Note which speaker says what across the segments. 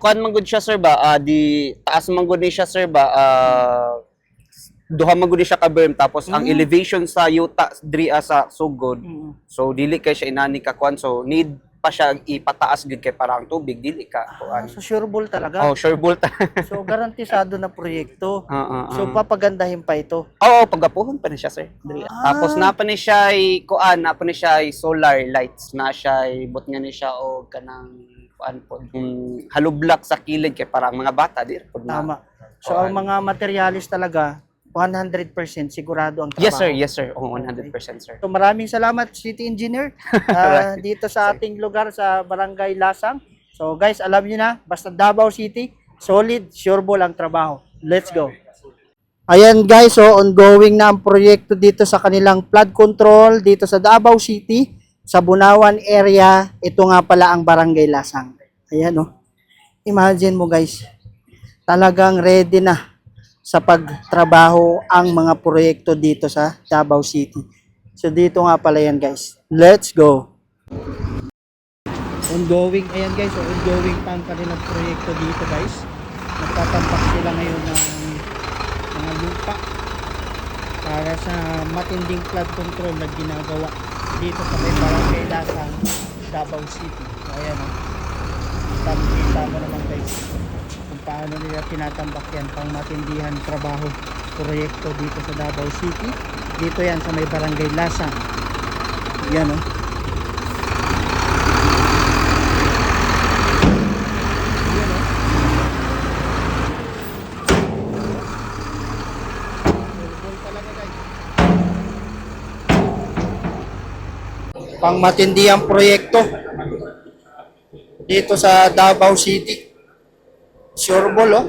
Speaker 1: Kuan man gud siya sir ba, di taas man gud ni siya sir ba, duha man gud ni siya ka berm tapos ang elevation sa yuta diri sa sugod. So dili kay siya inani ka kuan, so need pa siya ipataas gud kay para ang tubig dili ka kuan.
Speaker 2: So sureball talaga.
Speaker 1: Oh, sure bolt.
Speaker 2: So garantisado na proyekto.
Speaker 1: Oo.
Speaker 2: So papagandahin pa ito.
Speaker 1: Oo, pagapuhon pa ni siya sir. Diri. Tapos napa ni siya kuan, napa ni siya solar lights, na siya bot nga ni siya og kanang kuan po, halublak sa kilid kay parang mga bata di po na.
Speaker 2: Tama. So ang mga materialis talaga 100% sigurado ang trabaho.
Speaker 1: Yes sir, yes sir. Oh, 100% sir.
Speaker 2: So maraming salamat City Engineer dito sa ating lugar sa Barangay Lasang. So guys, alam niyo na, basta Davao City, solid, sureball ang trabaho. Let's go. Ayan guys, so ongoing na ang proyekto dito sa kanilang flood control dito sa Davao City, sa Bunawan area. Ito nga pala ang Barangay Lasang. Ayan oh. Imagine mo guys, talagang ready na sa pagtrabaho ang mga proyekto dito sa Davao City. So dito nga pala yan guys. Let's go. Ongoing, ayan guys, so ongoing pa ang kanilang proyekto dito guys. Nagtatampak sila ngayon ng mga lupa para sa matinding flood control na ginagawa dito sa may Barangay Lasang, Davao City. So ayan o, kita mo naman guys kung paano nila tinatambak yan pang matindihan trabaho proyekto dito sa Davao City. Dito yan sa may Barangay Lasang. Yan o. Pang matindi ang proyekto dito sa Davao City. Sureball oh.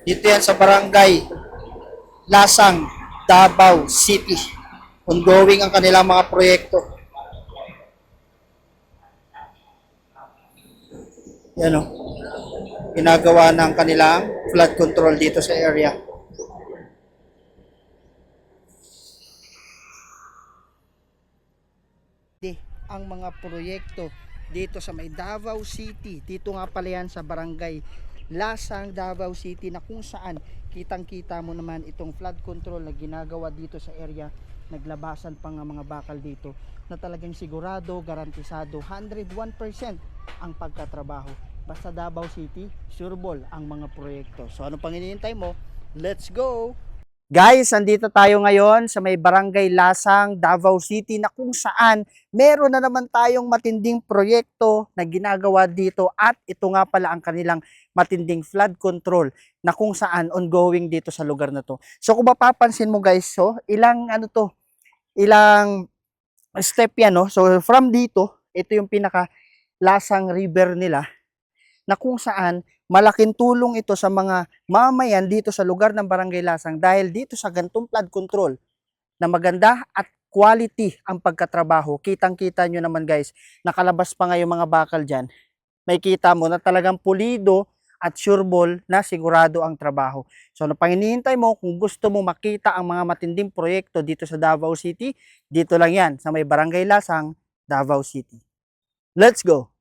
Speaker 2: Dito yan sa Barangay Lasang, Davao City. Ongoing ang kanilang mga proyekto. Yan oh. Ginagawa ng kanilang flood control dito sa area. Ang mga proyekto dito sa may Davao City. Dito nga pala yan sa Barangay Lasang, Davao City, na kung saan kitang-kita mo naman itong flood control na ginagawa dito sa area. Naglabasan pa nga mga bakal dito na talagang sigurado, garantisado 101% ang pagkatrabaho. Basta Davao City, sureball ang mga proyekto. So ano pang hinihintay mo? Let's go! Guys, andito tayo ngayon sa may Barangay Lasang, Davao City, na kung saan meron na naman tayong matinding proyekto na ginagawa dito, at ito nga pala ang kanilang matinding flood control na kung saan ongoing dito sa lugar na to. So kung mapapansin mo guys, so ilang step yan no. So from dito, ito yung pinaka Lasang River nila, na kung saan malaking tulong ito sa mga mamayan dito sa lugar ng Barangay Lasang, dahil dito sa gantong flood control na maganda at quality ang pagkatrabaho. Kitang-kita nyo naman guys, nakalabas pa nga yung mga bakal dyan. May kita mo na talagang pulido at sureball na sigurado ang trabaho. So ano pang hinihintay mo? Kung gusto mo makita ang mga matinding proyekto dito sa Davao City, dito lang yan sa may Barangay Lasang, Davao City. Let's go!